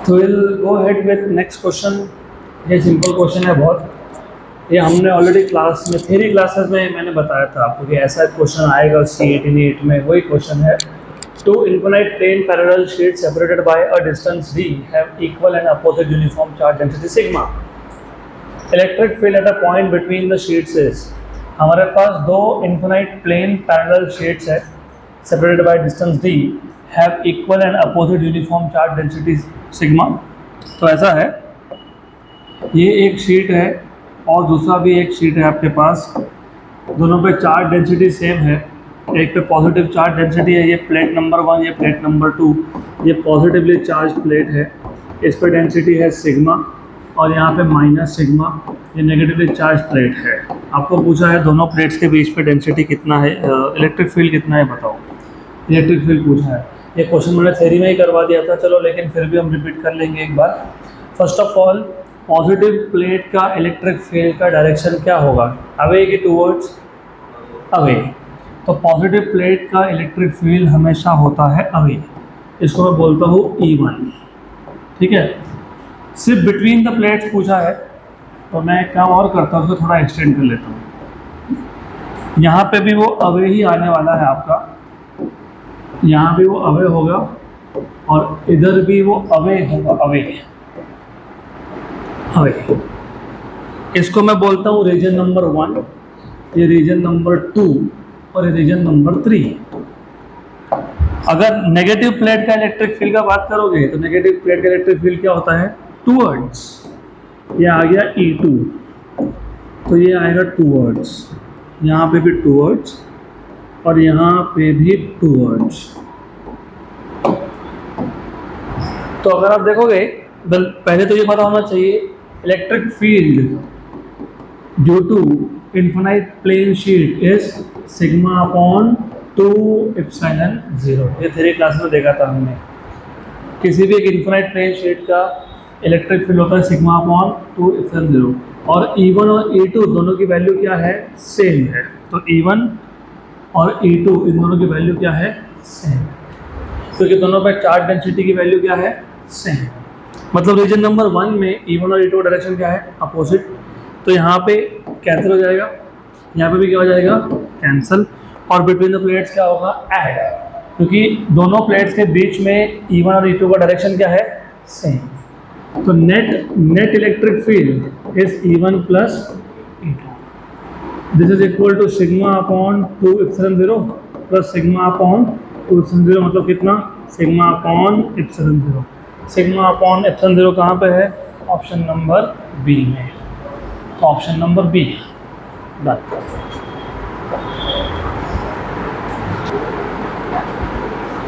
So we'll go ahead with next question. ये simple question है बहुत. ये हमने ऑलरेडी क्लास में थ्योरी क्लासेस में मैंने बताया था आपको कि ऐसा क्वेश्चन आएगा C18 में. वही क्वेश्चन है. Two infinite plane parallel sheets separated by a distance d have equal and opposite uniform charge density sigma. Electric field at a point between the sheets is. हमारे पास दो infinite plane parallel sheets है separated by distance d have equal and opposite uniform charge density sigma. तो ऐसा है, ये एक sheet है और दूसरा भी एक शीट है आपके पास. दोनों पे चार्ज डेंसिटी सेम है. एक पे पॉजिटिव चार्ज डेंसिटी है, ये प्लेट नंबर 1, ये प्लेट नंबर 2. ये पॉजिटिवली चार्ज प्लेट है, इस पे डेंसिटी है सिग्मा और यहाँ पे माइनस सिग्मा. ये नेगेटिवली चार्ज प्लेट है. आपको पूछा है दोनों प्लेट्स के बीच पे डेंसिटी कितना है, इलेक्ट्रिक फील्ड कितना है बताओ. इलेक्ट्रिक फील्ड पूछा है. ये क्वेश्चन मैंने थ्योरी में ही करवा दिया था, चलो लेकिन फिर भी हम रिपीट कर लेंगे एक बार. First of all, positive plate का इलेक्ट्रिक फील्ड का डायरेक्शन क्या होगा? अवे की टूवर्ड्स अवे. तो पॉजिटिव प्लेट का इलेक्ट्रिक फील्ड हमेशा होता है अवे. इसको मैं बोलता हूँ E1. ठीक है. सिर्फ बिटवीन द प्लेट्स पूछा है तो मैं एक काम और करता हूँ, उसको थोड़ा एक्सटेंड कर लेता हूँ. यहाँ पे भी वो अवे ही आने वाला है आपका, यहाँ भी वो अवे होगा और इधर भी वो अवे होगा. Away away. इसको मैं बोलता हूँ रीजन नंबर 1, ये रीजन नंबर 2 और ये रीजन नंबर 3. अगर नेगेटिव प्लेट का इलेक्ट्रिक फील्ड का बात करोगे तो नेगेटिव प्लेट का इलेक्ट्रिक फील्ड क्या होता है? टूवर्ड्स. ये आ गया E2, तो ये आएगा टूवर्ड्स. यहाँ पे भी टूवर्ड्स और यहाँ पे भी टूवर्ड्स. तो अगर आप देखोगे पहले तो ये पता होना चाहिए electric field due to infinite plane sheet is sigma upon 2 epsilon 0. ये थ्योरी क्लास में देखा था हमने. किसी भी एक इन्फिनाइट प्लेन शीट का इलेक्ट्रिक फील्ड होता है सिग्मा अपॉन 2 एप्सिलॉन 0. और E1 और E2 दोनों की वैल्यू क्या है? सेम है. तो E1 और E2 इन दोनों की वैल्यू क्या है? सेम. क्योंकि दोनों पे चार्ज डेंसिटी की वैल्यू क्या है? सेम. मतलब रीजन नंबर 1 में E1 और E2 डायरेक्शन क्या है? अपोजिट. तो यहाँ पे कैंसिल हो जाएगा, यहाँ पे भी क्या हो जाएगा? कैंसिल. और बिटवीन द प्लेट्स क्या होगा? ऐड. क्योंकि दोनों प्लेट्स के बीच में E1 और E2 का डायरेक्शन क्या है? सेम. तो net electric field is E1 plus E2. This is equal to sigma upon 2 epsilon 0 plus sigma upon 2 epsilon 0. मतलब कितना? Sigma upon epsilon 0. Sigma upon epsilon 0 कहाँ पे है? ऑप्शन नंबर बी में. Option number B. Done.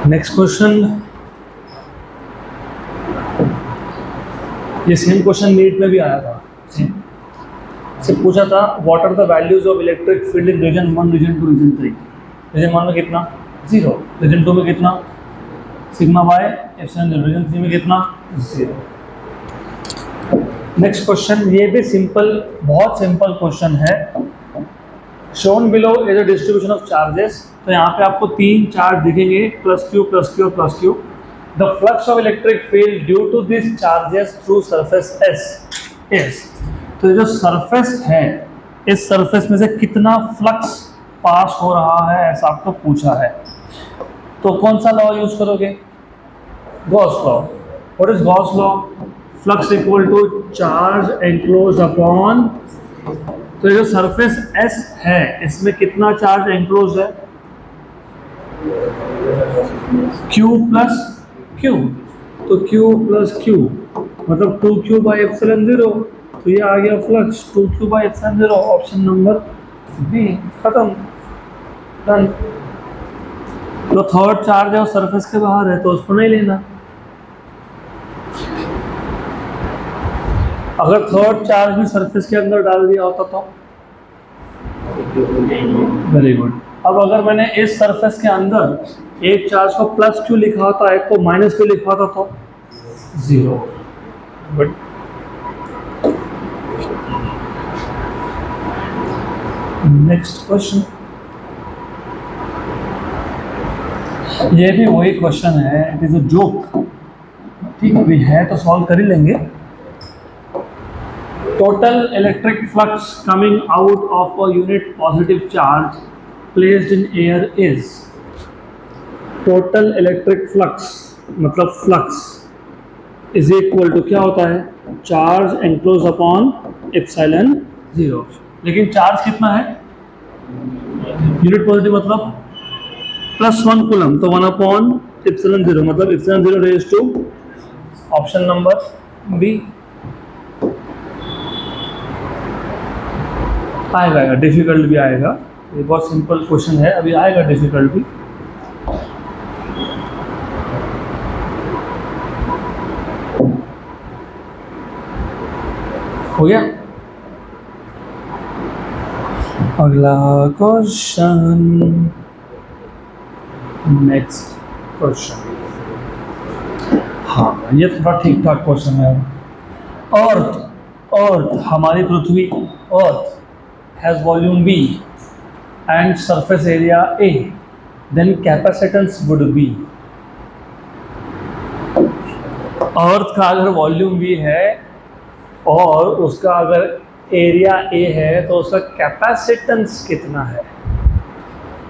Next question. ये same question NEET में भी आया था. से पूछा था what are the values of electric field in region 1, reason 2, region 3. Region 1 में कितना? 0. रीजन 2 में कितना? Sigma by epsilon 0. रीजन 3 में कितना? 0. Next question. ये भी सिंपल, बहुत सिंपल क्वेश्चन है. Shown below is a distribution of charges. तो यहाँ पे आपको 3 चार्ज दिखेंगे, प्लस क्यू प्लस क्यू और plus Q. The flux of electric field due to this charges through surface S is. तो ये जो सरफेस है, इस सरफेस में से कितना फ्लक्स पास हो रहा है ऐसा आपको पूछा है. तो कौन सा लॉ यूज करोगे? Gauss law. What is Gauss law? Flux equal to charge enclose upon. तो ये जो सरफेस S है इसमें कितना चार्ज एनक्लोज है? Q plus Q. तो Q प्लस Q मतलब 2Q बाई एप्सिलॉन 0. तो ये आ गया flux 2Q by epsilon 0. Option number B. खत्म. डन. तो थर्ड चार्ज है वो सरफेस के बाहर है तो उसको नहीं लेना. अगर थर्ड चार्ज भी सरफेस के अंदर डाल दिया होता तो वेरी गुड. अब अगर मैंने इस सरफेस के अंदर एक चार्ज को प्लस क्यू लिखा होता, एक को माइनस क्यू लिखा होता तो 0. गुड. Next question. ये भी वही क्वेश्चन है. It is a joke. ठीक है, अभी है तो सॉल्व कर ही लेंगे। Total electric flux coming out of a unit positive charge placed in air is, total electric flux मतलब फ्लक्स इज इक्वल टू क्या होता है, charge enclose upon epsilon zero. लेकिन चार्ज कितना है, यूनिट पॉजिटिव मतलब +1 कूलम, तो 1 अपॉन एप्सिलॉन जीरो मतलब epsilon zero raise to option number B. आएगा, डिफिकल्ट भी आएगा, ये बहुत सिंपल क्वेश्चन है, अभी आएगा डिफिकल्ट भी। हो गया, अगला क्वेश्चन, नेक्स्ट क्वेश्चन। हाँ, ये थोड़ा ठीक ठाक क्वेश्चन है। अर्थ हमारी पृथ्वी, earth has volume V and surface area A, then capacitance would be, earth का अगर वॉल्यूम V है और उसका अगर एरिया A है तो उसका कैपेसिटेंस कितना है।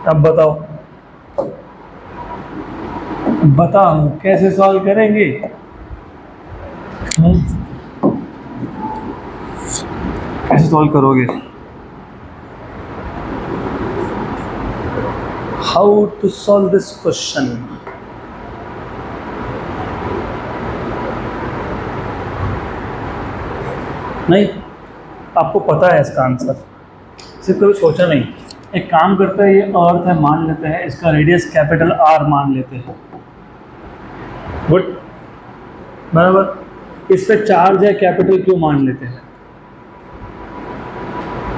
अब बताओ कैसे सॉल्व करेंगे। कैसे सॉल्व करोगे, how to solve this question. नहीं, आपको पता है इसका आंसर, सिर्फ कभी सोचा नहीं। एक काम करते हैं, ये अर्थ है मान लेते हैं, इसका रेडियस कैपिटल R मान लेते हैं, गुड, बराबर। इस पे चार्ज है कैपिटल Q मान लेते हैं।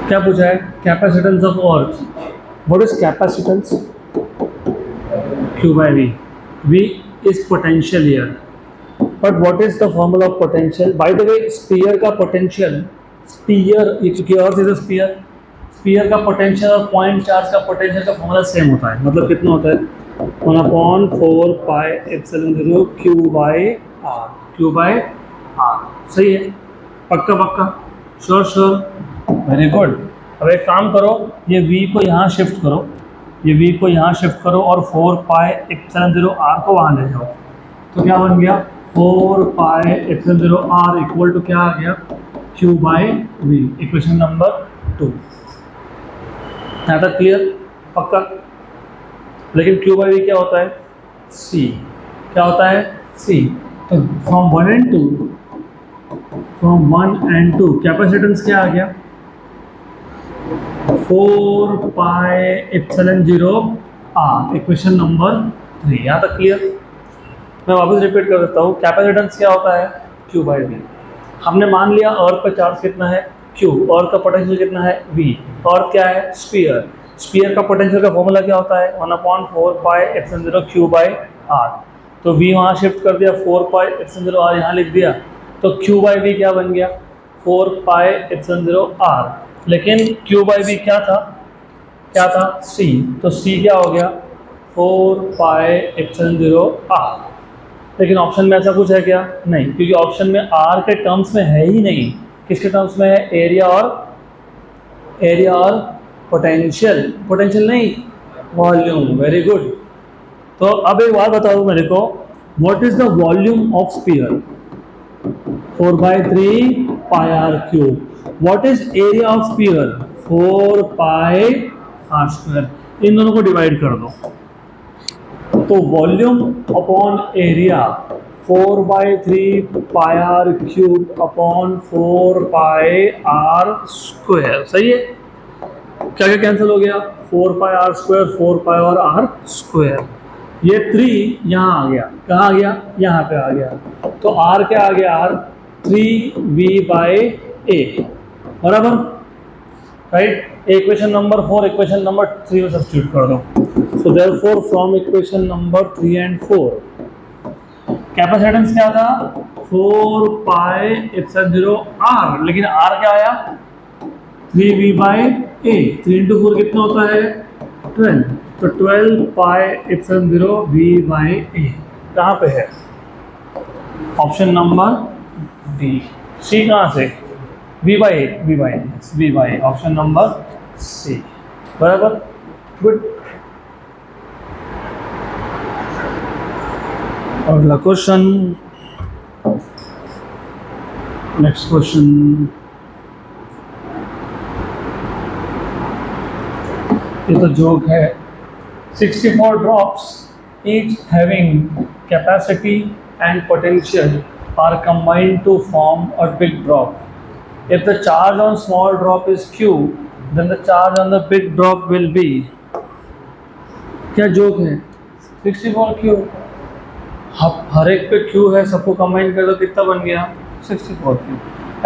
क्या पूछा है, capacitance of earth, what is capacitance, Q by V, V is potential here, but what is the formula of potential, by the way sphere का potential, sphere क्योंकि earth is a sphere, sphere का potential और point charge का potential का formula same होता है, मतलब कितना होता है 1/4 पाई epsilon zero Q by R। सही है, पक्का, श्योर, वेरी गुड। अब एक काम करो, ये V को यहाँ शिफ्ट करो, ये V को यहाँ शिफ्ट करो और 4 पाई एप्सिलॉन जीरो R को वहाँ ले जाओ, तो क्या बन गया 4 pi epsilon zero R equal to क्या आ गया Q by V, equation number 2। यहाँ तक क्लियर, पक्का। लेकिन Q by V क्या होता है, C, क्या होता है C, तो फ्रॉम 1 and 2 कैपेसिटेंस क्या आ गया 4 pi epsilon zero R, equation number 3। यहाँ तक क्लियर। मैं वापस रिपीट कर देता हूँ, कैपेसिटेंस क्या होता है Q by V। हमने मान लिया अर्थ पर चार्ज कितना है Q, अर्थ का पोटेंशियल कितना है V, अर्थ क्या है स्फीयर, स्फीयर का पोटेंशियल का फॉर्मूला क्या होता है 1/4 पाई epsilon zero Q by R, तो V वहाँ शिफ्ट कर दिया, 4 पाई एप्सिलॉन जीरो R यहाँ लिख दिया, तो Q by V क्या बन गया 4 पाई एप्सिलॉन जीरो R। लेकिन Q by V क्या था C, तो C क्या हो गया 4 पाई एप्सिलॉन जीरो R। लेकिन ऑप्शन में ऐसा कुछ है क्या, नहीं, क्योंकि ऑप्शन में R के टर्म्स में है ही नहीं, किसके टर्म्स में है, एरिया और पोटेंशियल नहीं, वॉल्यूम। Very good. तो अब एक बात बताओ मेरे को, what is the volume of sphere 4/3 pi R cube, what is area of sphere 4 pi R square, इन दोनों को डिवाइड कर दो, तो volume upon area 4/3 pi R cube upon 4 pi R square. सही है, क्या कैंसिल हो गया 4 पाई R स्क्वायर, 4 पाई और R स्क्वायर, ये 3 यहाँ आ गया, कहाँ आ गया, यहाँ पे आ गया, तो R क्या आ गया R 3V/A, बराबर, right. Equation number 4 equation number 3 में सब्स्टिट्यूट कर दो, so therefore from equation number 3 and 4 capacitance क्या था 4 पाई एप्सिलॉन जीरो R, लेकिन R क्या आया 3V/A, 3 into 4 कितना होता है 12, तो 12 पाई एप्सिलॉन जीरो V/A कहाँ पे है ऑप्शन नंबर डी। सी कहाँ से? V by A, V by A, option number C. बराबर, गुड। अगला क्वेश्चन, नेक्स्ट क्वेश्चन, ये तो जोक है। 64 drops each having capacity and potential are combined to form a big drop. If the charge on small drop is Q, then the charge on the big drop will be, क्या joke है? 64 Q, हर एक पे Q है, सबको combine कर दो, कितना बन गया? 64 Q।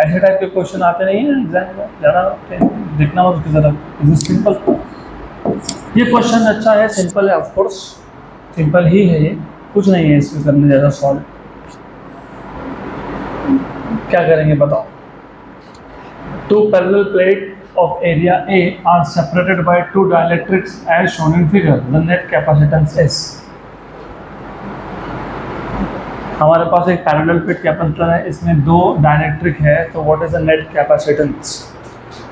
ऐसे टाइप के क्वेश्चन आते नहीं है एग्जाम में, ज़्यादा देखना हो उसकी तरफ। इज सिंपल, ये क्वेश्चन अच्छा है, सिंपल है, ऑफ कोर्स सिंपल ही है, ये कुछ नहीं है इसमें करने जैसा सॉल्व। क्या करेंगे बताओ? Two parallel plate of area A are separated by two dielectrics as shown in figure. The net capacitance is. हमारे पास एक पैरेलल प्लेट कैपेसिटर है, इसमें दो डायलेक्ट्रिक है, तो what is the net capacitance?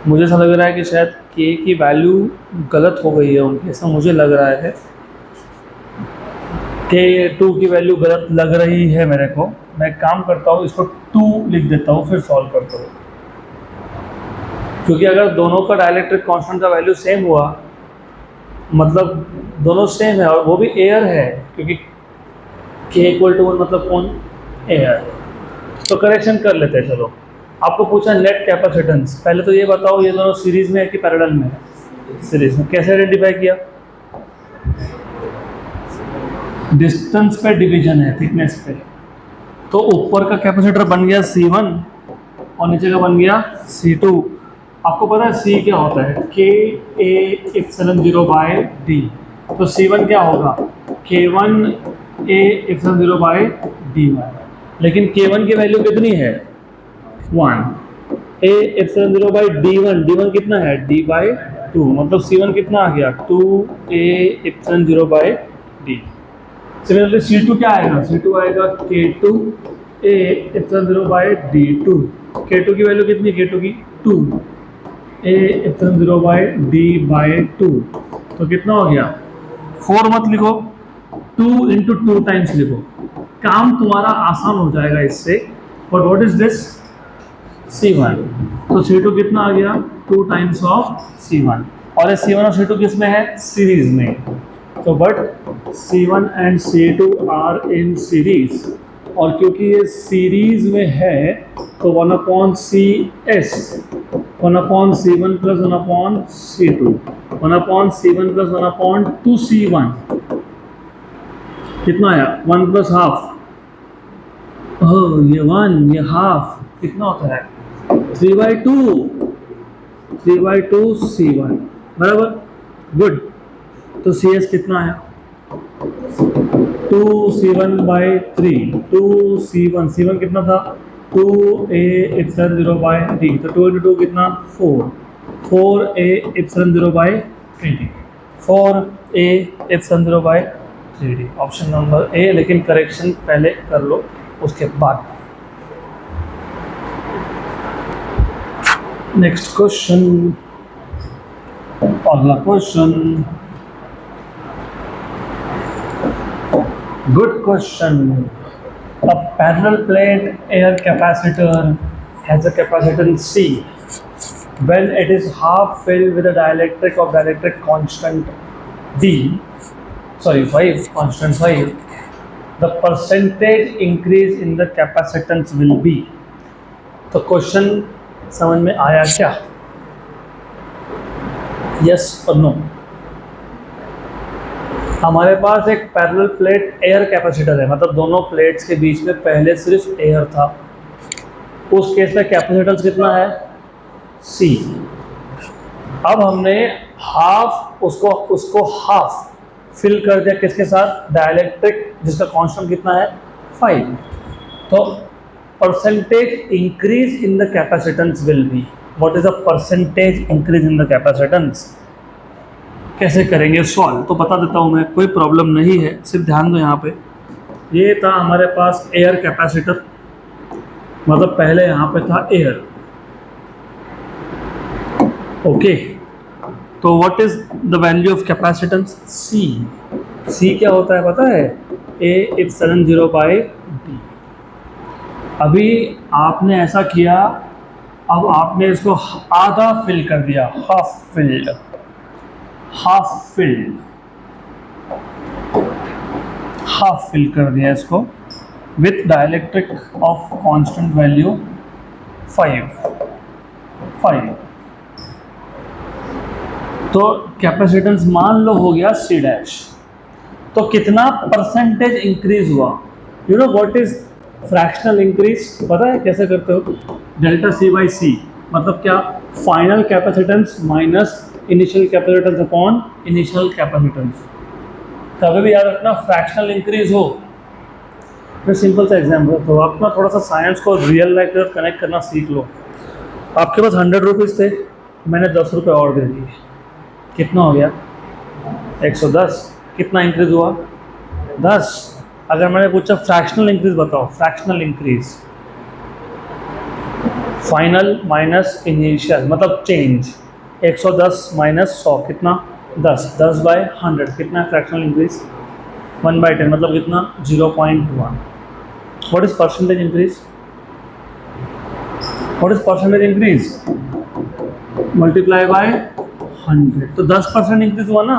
मुझे ऐसा लग रहा है कि शायद K की वैल्यू गलत हो गई है उनकी, ऐसा मुझे लग रहा है। K2 की वैल्यू गलत लग रही है मेरे को। मैं काम करता हूँ, इसको 2 लिख देता हूँ, फिर सॉल्व करता हूँ, क्योंकि अगर दोनों का डायलेक्ट्रिक कांस्टेंट का वैल्यू सेम हुआ, मतलब दोनों सेम है और वो भी एयर है, क्योंकि K = 1 मतलब कौन? एयर। तो करेक्शन कर लेते हैं। चलो, आपको पूछा नेट कैपेसिटेंस, पहले तो ये बताओ ये दोनों सीरीज में है कि पैरेलल में है? सीरीज में। कैसे आइडेंटिफाई किया? डिस्टेंस पे डिवीजन है, थिकनेस पे। तो ऊपर का कैपेसिटर बन गया C1 और नीचे का बन गया C2। आपको पता है C क्या होता है? K(A)(ε0)/d। तो C1 क्या होगा? K1(A)(ε0)/dy। लेकिन K1 की वैल्यू कितनी है? 1। A(ε0)/d1, d1 कितना है? d/2, मतलब C1 कितना आ गया? 2A(ε0)/d। सिमिलरली C2 क्या आएगा? C2 आएगा K2A(ε0)/d2। K2 की वैल्यू कितनी? K2 की 2, A(ε0)/d/2। तो कितना हो गया? 4 मत लिखो, 2 × 2 टाइम्स लिखो, काम तुम्हारा आसान हो जाएगा इससे। But what is this? C1। तो C2 कितना आ गया? 2 टाइम्स ऑफ C1। और ये C1 और C2 किस में है? सीरीज में। तो but C1 and C2 are in series, और क्योंकि ये सीरीज में है तो 1/CS, 1/C1 + 1/C2, 1/C1 + 1/2C1, कितना आया? 1 + हाफ। ओह, ये 1, ये हाफ, कितना होता है? 3/2, 3/2C1। बराबर, गुड। तो CS कितना आया? 2C1/3, 2C1, C1 कितना था? 2A(ε0)/d। तो 2 × 2 कितना? 4, 4A(ε0)/3d, 4A(ε0)/3d। Option number A. लेकिन करेक्शन पहले कर लो उसके बाद। नेक्स्ट क्वेश्चन, अगला question, good question. A parallel plate air capacitor has a capacitance C. When it is half filled with a dielectric of dielectric constant 5, the percentage increase in the capacitance will be. तो question समझ में आया क्या? Yes or no? हमारे पास एक parallel plate air capacitor है, मतलब दोनों प्लेट्स के बीच में पहले सिर्फ एयर था। उस केस में कैपेसिटेंस कितना है? C। अब हमने हाफ उसको हाफ फिल कर दिया, किसके साथ? डाइलेक्ट्रिक, जिसका कांस्टेंट कितना है? 5। तो percentage increase in the capacitance will be. What is the percentage increase in the capacitance? कैसे करेंगे सॉल्व? तो बता देता हूँ मैं, कोई प्रॉब्लम नहीं है, सिर्फ ध्यान दो यहाँ पे। ये था हमारे पास एयर कैपेसिटर, मतलब पहले यहाँ पे था एयर। ओके, तो what is the value of capacitance C? C क्या होता है पता है? A epsilon 0 by D. अभी आपने ऐसा किया, अब आपने इसको आधा फिल कर दिया, half filled, half filled, half fill कर दिया इसको with dielectric of constant value 5। तो कैपेसिटेंस मान लो हो गया सी डैश। तो कितना परसेंटेज इंक्रीज हुआ? You know what is fractional increase? पता है कैसे करते हो? डेल्टा सी बाई सी मतलब क्या? Final capacitance minus initial capacitance upon initial capacitance. कभी भी याद रखना, फ्रैक्शनल इंक्रीज हो। फिर सिंपल सा एग्जाम्पल, तो आप ना थोड़ा सा साइंस को रियल लाइफ के साथ कनेक्ट करना सीख लो। आपके पास 100 रुपीज़ थे, मैंने 10 रुपये और दे दिए, कितना हो गया? 110। कितना इंक्रीज हुआ? 10। अगर मैंने पूछा फ्रैक्शनल इंक्रीज बताओ, fractional increase final minus initial मतलब चेंज, 110 माइनस 100 कितना? 10। 10 बाय 100 कितना है फ्रैक्शनल इंक्रीज? 1/10 मतलब कितना? 0.1। What is percentage increase? What is percentage increase? Multiply by 100। तो 10% इंक्रीज हुआ ना।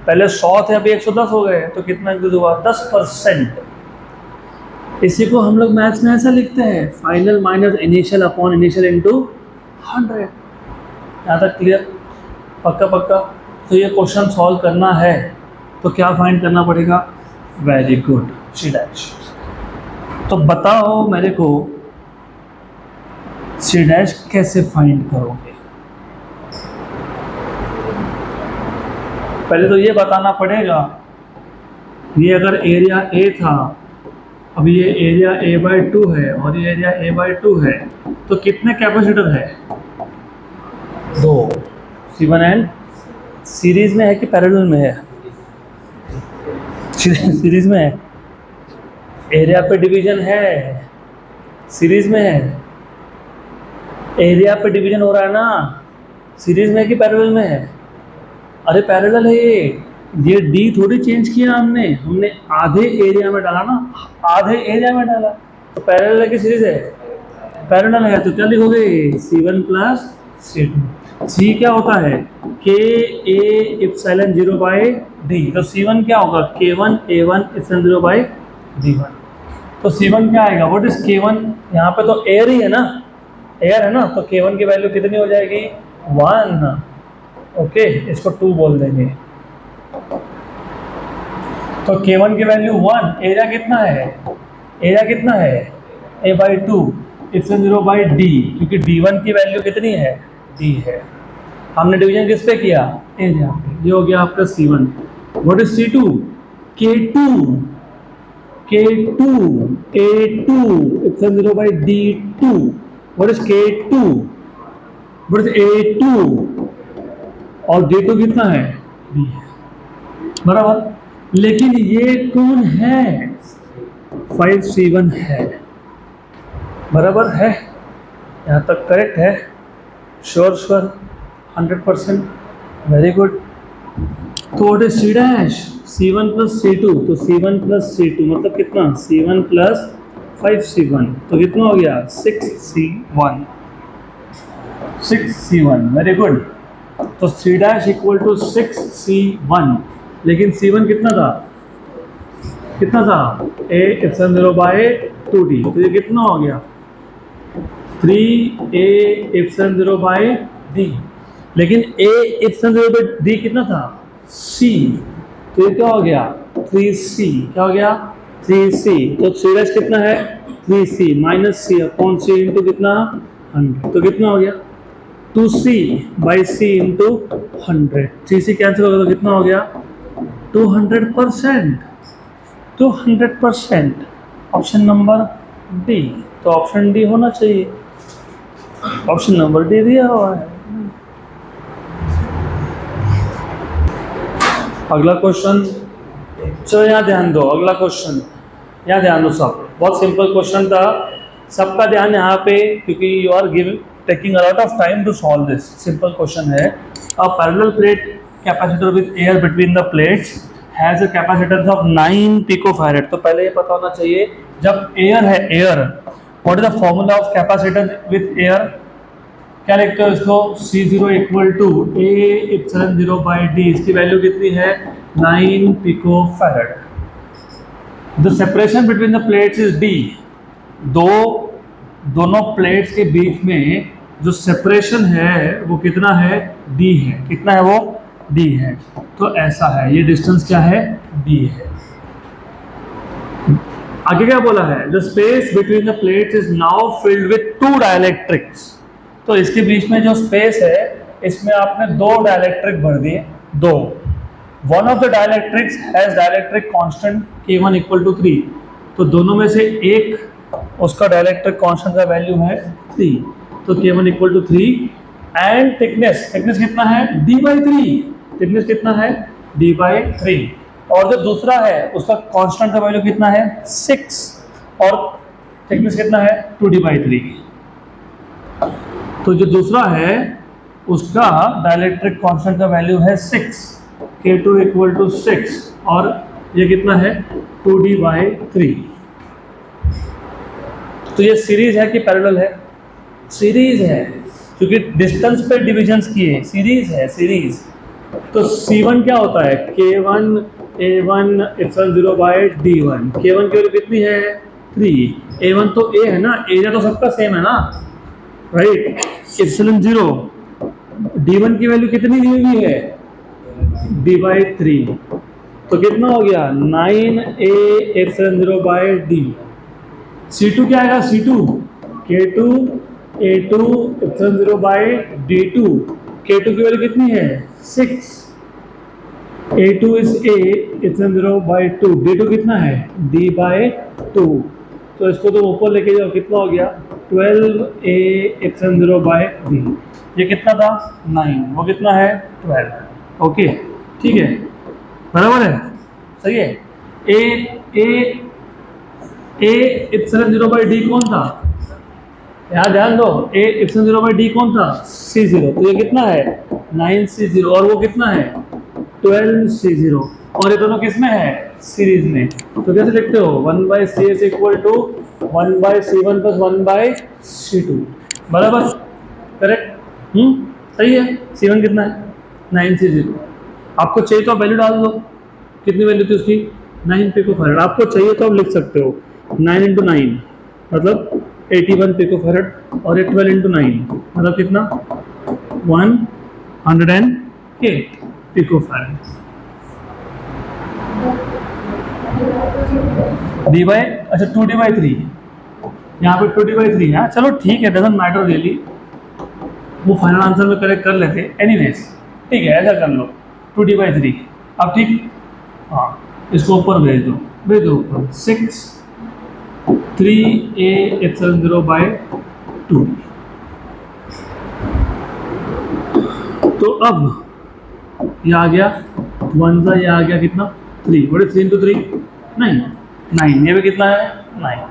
पहले 100 थे, अभी 110 हो गए, तो कितना इंक्रीज हुआ? 10%। इसी को हम लोग मैथ्स में ऐसा लिखते हैं, final minus initial upon initial into 100। यहाँ तक क्लियर? पक्का पक्का? तो ये क्वेश्चन सॉल्व करना है तो क्या फाइंड करना पड़ेगा? Very good, C dash. तो बताओ मेरे को सी डैश कैसे फाइंड करोगे? पहले तो ये बताना पड़ेगा, ये अगर एरिया ए था, अब ये एरिया a/2 है और ये एरिया a/2 है, तो कितने कैपेसिटर है? 2। C1 एंड सीरीज में है कि पैरेलल में है? सीरीज में है। एरिया पे डिवीजन है, सीरीज में है। एरिया पे डिवीजन हो रहा है ना, सीरीज में है कि पैरेलल में है? अरे पैरेलल है ये डी थोड़ी चेंज किया हमने आधे एरिया में डाला ना, आधे एरिया में डाला। तो पैरेलल है कि सीरीज है? पैरेलल है, तो क्या लिखोगे? C1 plus C2। C क्या होता है? K A epsilon 0 by D। तो C1 क्या होगा? K1 A1 epsilon 0 by D1। तो C1 क्या आएगा? What is K1? यहाँ पे तो एयर ही है ना, एयर है ना, तो K1 की वैल्यू कितनी हो जाएगी? 1। ओके, इसको 2 बोल देंगे। तो K1 की वैल्यू 1। एरिया कितना है? एरिया कितना है? A/2 एप्सिलॉन 0 बाई D, क्योंकि D1 की वैल्यू कितनी है? D है। हमने डिवीजन किस पे किया? एरिया पे। ये हो गया आपका C1। What is C2? K2 A2 epsilon 0 by D2। What is K2? What is A2? और D2 कितना है? D है, बराबर। लेकिन ये कौन है? 5C1 है, बराबर है। यहाँ तक करेक्ट है? Sure sure, 100%। Very good. तो what is C dash? C1 plus C2। तो C1 प्लस C2 मतलब कितना? C1 प्लस 5C1, तो कितना हो गया? 6C1। 6C1, very good. तो C dash equal to 6C1। लेकिन C1 कितना था? कितना था? A epsilon 0 by 2D। तो ये कितना हो गया? 3A epsilon 0 by D। लेकिन A एप्सिलॉन 0 बाई D कितना था? C। तो ये क्या हो गया? 3C। क्या हो गया? 3C। तो C डैश कितना है? 3C minus C upon C into कितना? 100। तो कितना हो गया? 2C by C into 100। 3C cancel होगा तो कितना हो गया? 200%। 200%। Option number D. तो ऑप्शन डी होना चाहिए। ऑप्शन नंबर डी दिया हुआ है। अगला क्वेश्चन, चलो यहाँ ध्यान दो। अगला क्वेश्चन, यहाँ ध्यान दो सब, बहुत सिंपल क्वेश्चन था, सबका ध्यान यहाँ पे, क्योंकि you are giving taking a lot of time to solve this. Simple question है, a parallel plate capacitor with air between the plates has a capacitance of 9 picofarad. तो पहले ये पता होना चाहिए, जब एयर है, air, what is the formula of capacitance with air? क्या लिखते हो इसको? C0 equal to A epsilon 0 by D. इसकी वैल्यू कितनी है? 9 picofarad. The separation between the plates is D। दोनों प्लेट्स के बीच में जो सेपरेशन है वो कितना है? D है। कितना है वो? D है। तो ऐसा है, ये डिस्टेंस क्या है? D है। आगे क्या बोला है? The space between the plates is now filled with 2 dielectrics. तो इसके बीच में जो स्पेस है, इसमें आपने 2 डाइलेक्ट्रिक भर दिए, 2। One of the dielectrics has dielectric constant K1 equal to 3। तो दोनों में से एक, उसका डाइलेक्ट्रिक कांस्टेंट का वैल्यू है 3, तो K1 equal to 3। And thickness कितना है? D/3। थिकनेस कितना है? D/3। और जो दूसरा है उसका कांस्टेंट का वैल्यू कितना है? 6, और थिकनेस कितना है? 2D/3। तो जो दूसरा है उसका डाइलेक्ट्रिक कांस्टेंट का वैल्यू है 6, K2 इक्वल टू 6, और ये कितना है? 2D/3। तो ये सीरीज है कि पैरेलल है? सीरीज है, क्योंकि डिस्टेंस पे डिविजन्स किए, सीरीज है, सीरीज। तो C1 क्या होता है? K1 A1 epsilon 0 by D1। K1 की वैल्यू कितनी है? 3। A1 तो A है ना, एरिया तो सबका सेम है ना, राइट? एप्सिलॉन 0, D1 की वैल्यू कितनी दी हुई है? D/3। तो कितना हो गया? 9A epsilon 0 by D। C2 क्या आएगा? C2 K2 A2 epsilon 0 by D2। K2 की वैल्यू कितनी है? 6। A2 is A epsilon 0 by 2। D2 कितना है? D/2। तो इसको तो ऊपर लेके जाओ, कितना हो गया? 12A epsilon 0 by D। ये कितना था? 9। वो कितना है? 12। ओके, ठीक है, बराबर है, सही है। ए एप्सिलॉन 0 बाई D कौन था? यहाँ ध्यान दो, A एप्सिलॉन 0 बाई D कौन था? C0। तो ये कितना है? 9C0, और वो कितना है? 12C0। और ये दोनों किस में है? सीरीज में। तो कैसे लिखते हो? 1/CS equal to 1/C1 plus 1/C2। बराबर, करेक्ट? सही है। C1 कितना है? 9C0। आपको चाहिए तो आप वैल्यू डाल दो, कितनी वैल्यू थी उसकी? 9 पिकोफैरेड। आपको चाहिए तो आप लिख सकते हो 9 × 9 मतलब 81 पिकोफैरेड, और ये 12 × 9 मतलब कितना? 108 पिकोफैरेड। अच्छा 2D/3, यहाँ पे 2D/3 है। चलो ठीक है, डजंट मैटर रियली, वो फाइनल आंसर में करेक्ट कर लेते। एनीवेज ठीक है, ऐसा कर लो 2D/3। अब ठीक, हाँ, इसको ऊपर भेज दो ऊपर। 6 3A एप्सिलॉन 0 बाई 2। तो अब ये आ गया 1 सा, ये आ गया कितना? 3। बड़े 3 × 3 9। ये भी कितना है? 9।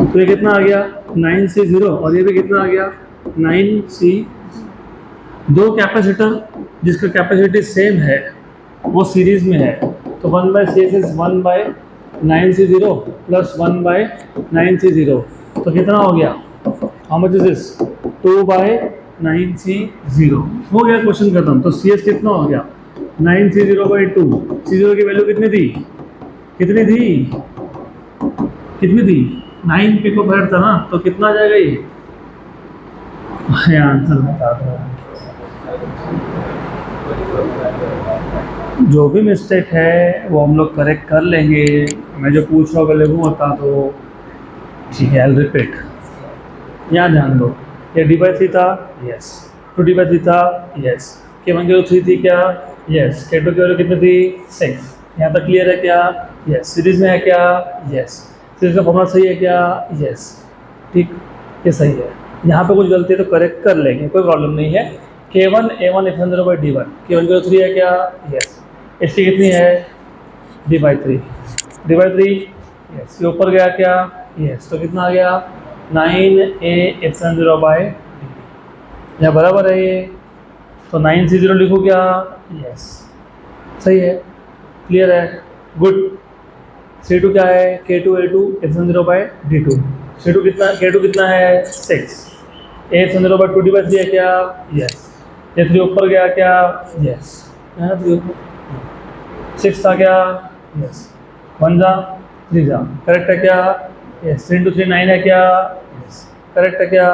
तो ये कितना आ गया? 9C0, और ये भी कितना आ गया? 9C। दो कैपेसिटर जिसका कैपेसिटी सेम है वो सीरीज में है, तो 1/CS is 1/9C0 plus 1/9C0। तो कितना हो गया? How much is this? 2/9C0। हो गया क्वेश्चन खत्म। तो CS कितना हो गया? 9C0/2। C0 की वैल्यू कितनी थी? कितनी थी? 9 पिकोफैरेड था ना, तो कितना आ जाएगा ये? आंसर बता दो। जो भी मिस्टेक है वो हम लोग करेक्ट कर लेंगे। मैं जो पूछ रहा हूँ पहले वो बता दो, ठीक है? आई रिपीट, यहाँ ध्यान दो। ये D/3 था, यस। 2D/3 था, यस। K1 की वैल्यू 3 थी क्या? यस। K2 की वैल्यू कितनी थी? 6। यहाँ तक क्लियर है क्या? यस। सीरीज में है क्या? यस। सीरीज का फॉर्मूला सही है क्या? यस। ठीक, ये सही है। यहाँ पे कुछ गलती है तो करेक्ट कर लेंगे, कोई प्रॉब्लम नहीं है। K1 A1 epsilon 0 by D1। K1 की वैल्यू 3 है क्या? यस। इसकी कितनी है? d/3 d/3 यस, ये ऊपर गया क्या, यस, तो कितना आ गया 9a/0 यहाँ बराबर है ये, तो 9c0 लिखो क्या, यस सही है, क्लियर है, गुड। C2 क्या है, K2A2/0/d2, C2 कितना, K2 कितना है 6, A/0/2 d/3 है क्या, यस, ये 3 ऊपर गया क्या, यस, यहाँ 3 ऊपर 6 था क्या, यस, 1 जा 3 जा, करेक्ट है क्या, यस, 3 into 3 9 है क्या, यस, करेक्ट है क्या,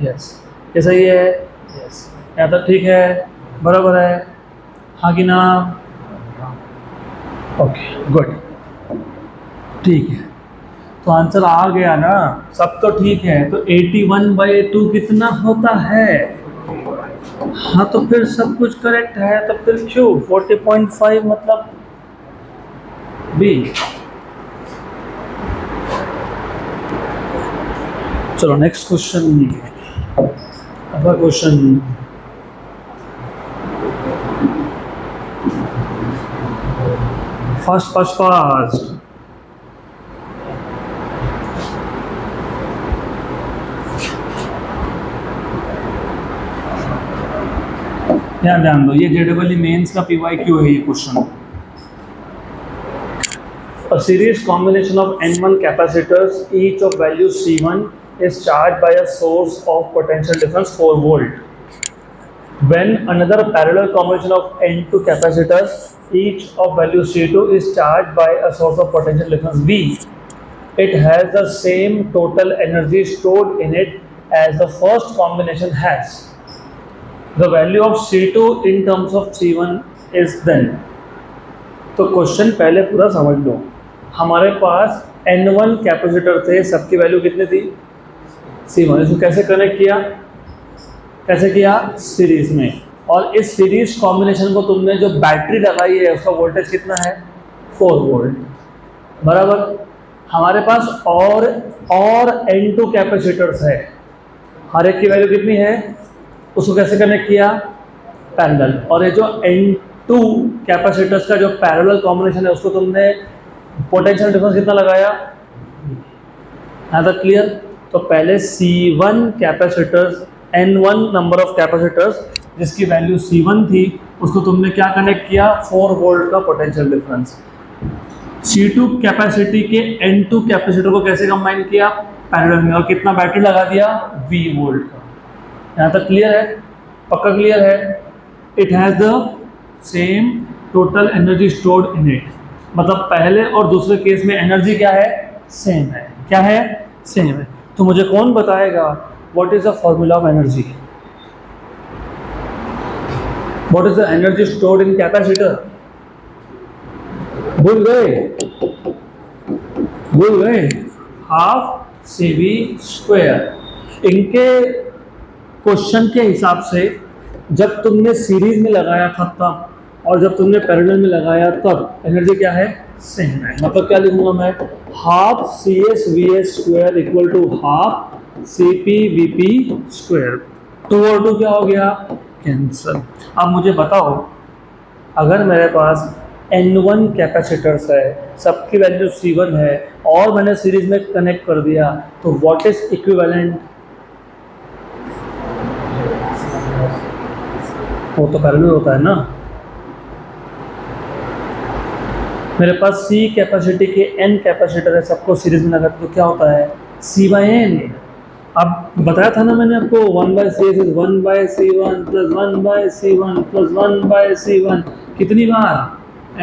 यस, ये सही है, यस, यहाँ तक ठीक है, बराबर है, हाँ कि ना, ओके गुड, ठीक है, तो आंसर आ गया ना, सब तो ठीक है, तो 81/2 कितना होता है, हाँ तो फिर सब कुछ करेक्ट है, तो फिर क्यों 40.5 मतलब बी। चलो नेक्स्ट क्वेश्चन, अगला क्वेश्चन, फास्ट फास्ट फास्ट, ध्यान दो, ये JEE मेंस का PYQ है ये question. A series combination of N1 capacitors, each of value C1 is charged by a source of potential difference 4 volt. When another parallel combination of N2 capacitors, each of value C2 is charged by a source of potential difference V, it has the same total energy stored in it as the first combination has. The value of C2 in terms of C1 is then. तो question पहले पूरा समझ लो, हमारे पास N1 capacitor थे, सबकी value कितनी थी C1, इसको कैसे कनेक्ट किया, कैसे किया सीरीज में, और इस सीरीज कॉम्बिनेशन को तुमने जो बैटरी लगाई है उसका वोल्टेज कितना है 4 वोल्ट, बराबर। हमारे पास और N2 कैपेसिटर्स है, हर एक की वैल्यू कितनी है, उसको कैसे कनेक्ट किया पैरेलल, और ये जो N2 कैपेसिटर्स का जो पैरेलल कॉम्बिनेशन है उसको तुमने पोटेंशियल डिफरेंस कितना लगाया, यहाँ तक क्लियर। तो पहले C1 capacitors, N1 number of capacitors जिसकी वैल्यू C1 थी उसको तुमने क्या कनेक्ट किया 4 वोल्ट का पोटेंशियल डिफरेंस। C2 कैपेसिटी के N2 कैपेसिटर को कैसे कंबाइन किया पैरेलल में, और कितना बैटरी लगा दिया V वोल्ट का। यहाँ तक क्लियर है, पक्का क्लियर है। It has the same total energy stored in it, मतलब पहले और दूसरे केस में एनर्जी क्या है, सेम है, क्या है, सेम है। तो मुझे कौन बताएगा what is the formula of energy, what is the energy stored in capacitor, भूल गए, हाफ CV²। इनके क्वेश्चन के हिसाब से जब तुमने सीरीज में लगाया था तब, और जब तुमने पैरेलल में लगाया तब एनर्जी क्या है, सेम है। मतलब क्या लिखूंगा मैं, half CS/VS² equal to half CP/VP²। 2 और 2 क्या हो गया, कैंसल। अब मुझे बताओ, अगर मेरे पास N1 कैपेसिटर्स है, सबकी वैल्यू C1 है, और मैंने सीरीज में कनेक्ट कर दिया, तो व्हाट इज इक्विवेलेंट, वो तो पैरेलल होता है ना। मेरे पास C कैपेसिटी के N कैपेसिटर है, सबको सीरीज में लगाते तो क्या होता है C/N। अब बताया था ना मैंने आपको 1/CS is 1/C1 plus 1/C1 plus 1/C1, कितनी बार,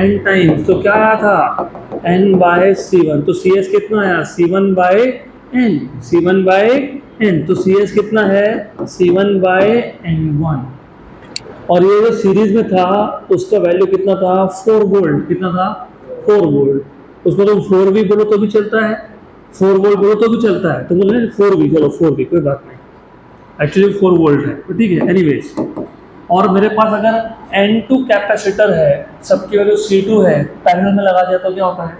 N टाइम्स। तो क्या आया था N/C1, तो CS कितना आया C1/N, C1/N, तो CS कितना है C1/N1। और ये जो सीरीज में था उसका वैल्यू कितना था 4 वोल्ट, कितना था 4 वोल्ट। उसको तुम 4V बोलो तो भी चलता है, 4 वोल्ट बोलो तो भी चलता है, तो बोले 4V, चलो 4V कोई बात नहीं, एक्चुअली 4 वोल्ट है, तो ठीक है एनीवेज। और मेरे पास अगर N2 कैपेसिटर है, सबकी वैल्यू C2 है, पैरेलल में लगा दिया तो क्या होता है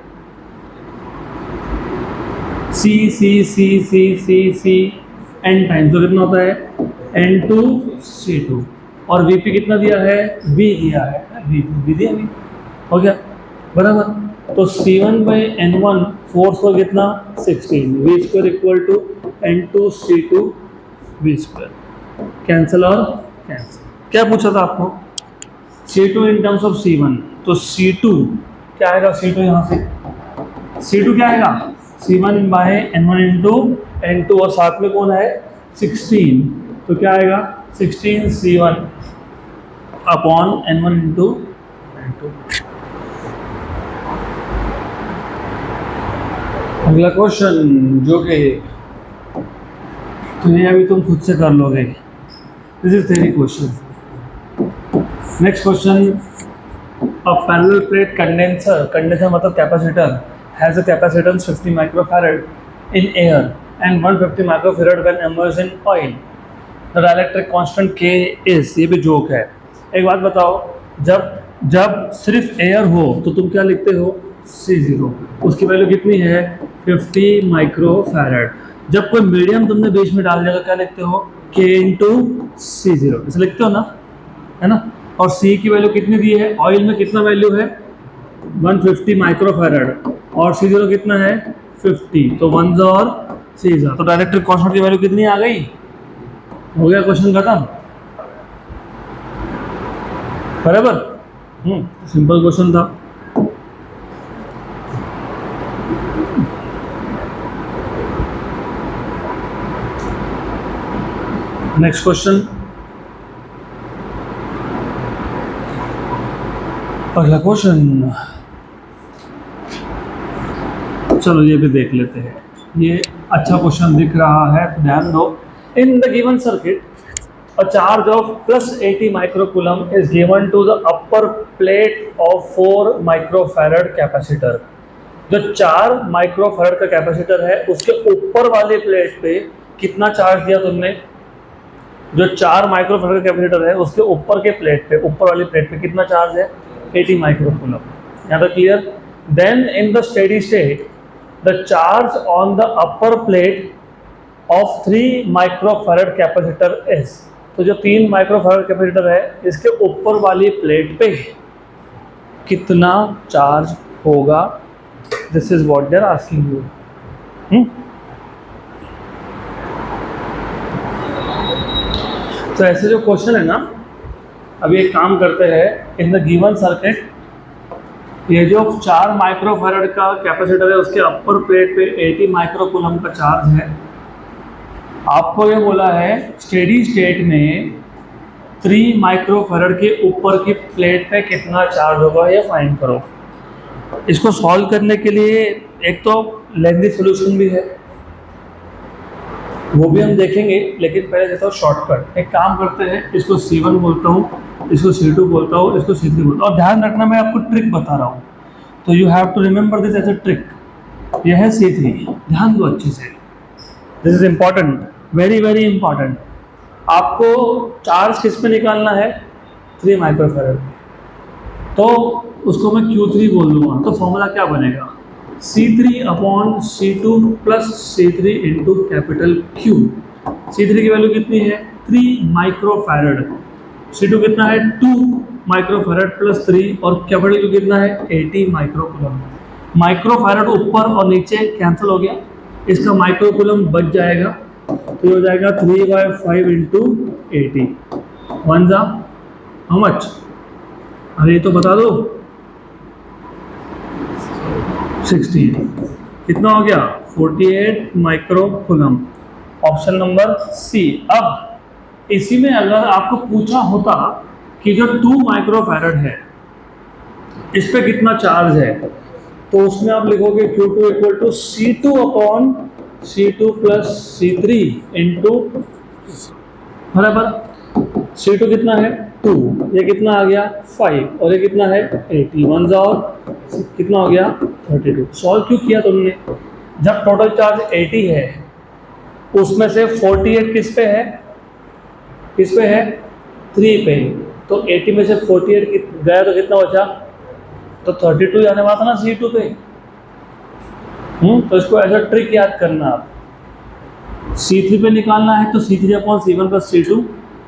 C N टाइम्स, तो कितना होता है N2C2। और VP कितना दिया है, V दिया है, V दिया, V हो गया बराबर। तो C1 बाई N1 फोर्स को कितना 16, V square equal to N2 C2 V square, cancel और कैंसिल। क्या पूछा था आपको? C2 in terms of C1, तो C2 क्या आएगा? C2 यहाँ से C2 क्या आएगा? C1 bye N1 into N2 और साथ में कौन है 16, तो क्या आएगा 16 C1 upon N1 into N2। अगला क्वेश्चन जो कि तो ये अभी तुम खुद से कर लोगे, this is theory question. Next question, a parallel plate condenser मतलब capacitor has a capacitance 50 microfarad in air and 150 microfarad when immersed in oil, the dielectric constant K is, ये भी जोक है। एक बात बताओ, जब सिर्फ एयर हो तो तुम क्या लिखते हो C0, उसकी वैल्यू कितनी है 50 माइक्रोफैरड। जब कोई मीडियम तुमने बीच में डाल दिया तो क्या लिखते हो K इंटू C0, ऐसे लिखते हो ना, है ना। और C की वैल्यू कितनी दी है, ऑयल में कितना वैल्यू है 150 माइक्रोफैरड और C0 कितना है 50, तो 1 और C, तो डायरेक्ट्रिक कांस्टेंट की वैल्यू कितनी आ गई? हो गया क्वेश्चन खत्म, बराबर। सिंपल क्वेश्चन था। नेक्स्ट क्वेश्चन, अगला क्वेश्चन, चलो ये भी देख लेते हैं। ये अच्छा क्वेश्चन दिख रहा है, ध्यान दो। In the given circuit a charge of plus 80 microcoulomb is given to the upper plate of 4 microfarad capacitor। जो 4 माइक्रोफैरड का कैपेसिटर है उसके ऊपर वाले प्लेट पे कितना चार्ज दिया तुमने? जो 4 माइक्रोफैरड का कैपेसिटर है उसके ऊपर के प्लेट पे, ऊपर वाली प्लेट पे कितना चार्ज है 80 माइक्रोकूलम। यहाँ तक clear? Then in the steady state the charge on the upper plate of 3 microfarad capacitor is, तो जो 3 माइक्रोफैरड कैपेसिटर है इसके ऊपर वाली प्लेट पे कितना चार्ज होगा? This is what they are asking you. तो ऐसे जो क्वेश्चन है ना, अभी एक काम करते हैं, इन द गिवन सर्किट ये जो 4 माइक्रोफैरड का कैपेसिटर है उसके अपर प्लेट पे 80 माइक्रोकूलम का चार्ज है। आपको ये बोला है स्टेडी स्टेट में 3 माइक्रोफैरड के ऊपर की प्लेट पे कितना चार्ज होगा, ये फाइंड करो। इसको सॉल्व करने के लिए एक तो लेंथी सॉल्यूशन भी है, वो भी हम देखेंगे, लेकिन पहले देखो शॉर्टकट। एक काम करते हैं, इसको C1 बोलता हूँ, इसको C2 बोलता हूँ, इसको C3 बोलता हूँ। और ध्यान रखना मैं आपको ट्रिक बता रहा हूँ, तो you have to remember this as a trick. यह है C3, ध्यान दो अच्छे से, this is important, very very important. आपको चार्ज किस पे निकालना है 3 माइक्रोफैरड, तो उसको मैं Q3 बोल दूंगा, तो फॉर्मूला क्या बनेगा C3 upon C2 plus C3 into capital Q। C3 की वैल्यू कितनी है 3 माइक्रोफैरड, C2 कितना है 2 माइक्रोफैरड प्लस 3 और कैपिटल Q कितना है 80 माइक्रोकूलम। माइक्रोफैरड ऊपर और नीचे कैंसिल हो गया, इसका माइक्रोकूलम बच जाएगा, तो ये हो जाएगा 3/5 इंटू 80, 1 जा हाउ मच, अरे ये तो बता दो 16, कितना हो गया 48 माइक्रोकूलम, ऑप्शन नंबर सी। अब इसी में अगर आपको पूछा होता कि जो 2 माइक्रोफैरड है इस पे कितना चार्ज है, तो उसमें आप लिखोगे Q2 equal to C2 upon C2 plus C3 into, बराबर C2 कितना है 2, ये कितना आ गया 5 और ये कितना है 80, 1 और कितना हो गया 32। सॉल्व क्यों किया तुमने? जब टोटल चार्ज 80 है उसमें से 48 किस पे है, 3 पे, तो 80 में से 48 गया तो कितना बचा, तो 32 जाने वाला था ना C2 पे। तो इसको ऐसा ट्रिक याद करना, आप C3 पे निकालना है तो C3 upon C1 plus C2,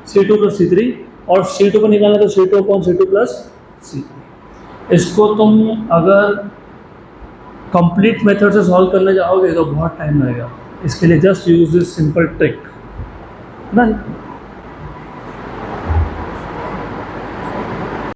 C2 plus C3, और C2 पे निकालना है तो C2 upon C2 plus C3। इसको तुम अगर कंप्लीट मेथड से सॉल्व करने जाओगे तो बहुत टाइम लगेगा। इसके लिए just use this simple trick ना।